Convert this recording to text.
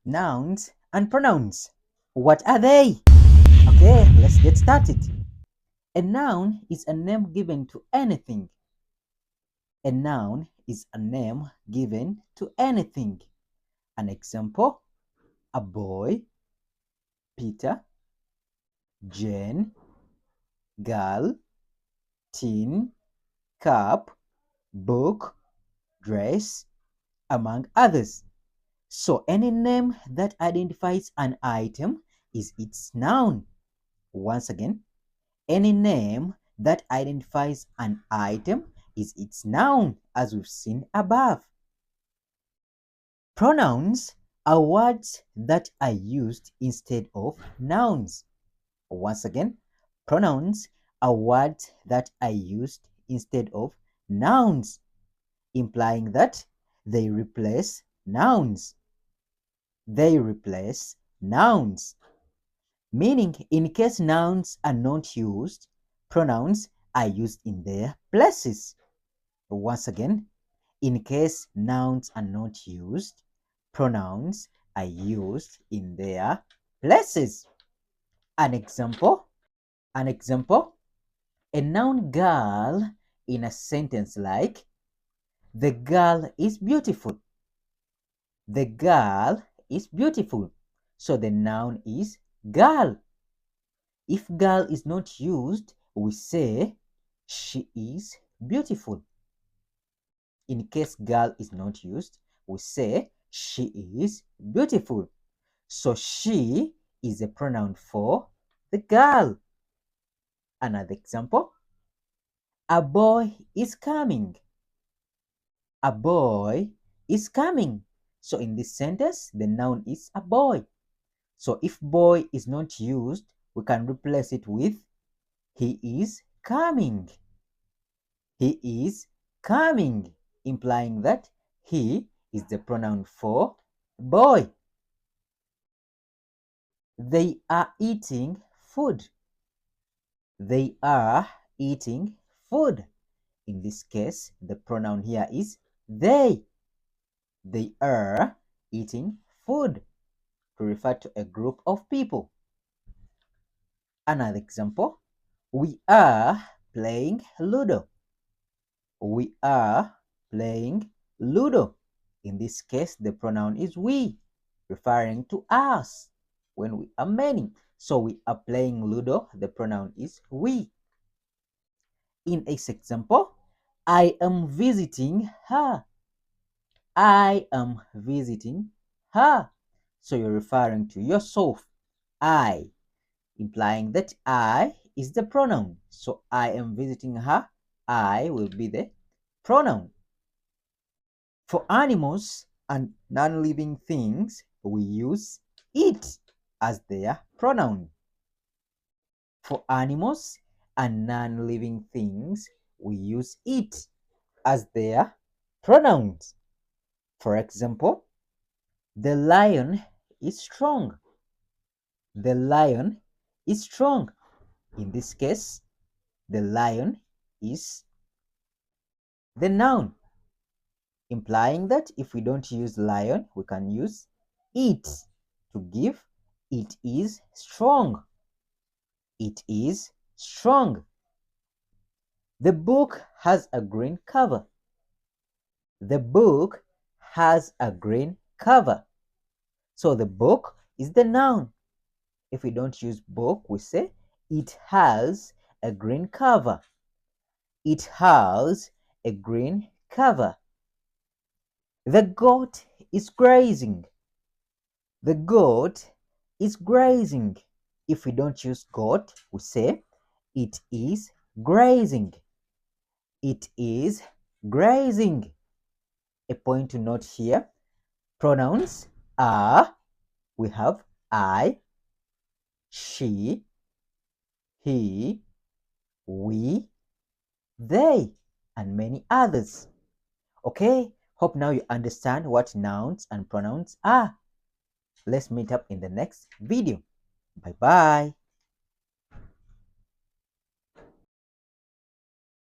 Nouns and pronouns. What are they? Okay, let's get started. A noun is a name given to anything. A noun is a name given to anything. An example: a boy, Peter, Jane, girl, tin, cup, book, dress, among others. So any name that identifies an item is its noun. Once again, any name that identifies an item is its noun, as we've seen above. Pronouns are words that are used instead of nouns. Once again, pronouns are words that are used instead of nouns, implying that they replace nouns. They replace nouns. Meaning, in case nouns are not used, pronouns are used in their places. Once again, in case nouns are not used, pronouns are used in their places. An example, a noun girl in a sentence like, the girl is beautiful. The girl is beautiful. So the noun is girl. If girl is not used, we say she is beautiful. In case girl is not used, we say she is beautiful. So she is a pronoun for the girl. Another example, a boy is coming. A boy is coming. So in this sentence, the noun is a boy. So if boy is not used, we can replace it with he is coming. He is coming, implying that he is the pronoun for boy. They are eating food. They are eating food. In this case, the pronoun here is they. They are eating food to refer to a group of people. Another example, we are playing Ludo. We are playing Ludo. In this case, the pronoun is we, referring to us when we are many. So we are playing Ludo, the pronoun is we. In this example, I am visiting her. I am visiting her. So you're referring to yourself, I, implying that I is the pronoun. So I am visiting her, I will be the pronoun. For animals and non-living things, we use it as their pronoun. For animals and non-living things, we use it as their pronouns. For example, the lion is strong. The lion is strong. In this case, the lion is the noun, implying that if we don't use lion, we can use it to give it is strong. It is strong. The book has a green cover. The book has a green cover. So the book is the noun. If we don't use book, we say it has a green cover. It has a green cover. The goat is grazing. The goat is grazing. If we don't use goat, we say it is grazing. It is grazing. A point to note here, pronouns are, we have I, she, he, we, they, and many others. Okay, hope now you understand what nouns and pronouns are. Let's meet up in the next video. Bye bye.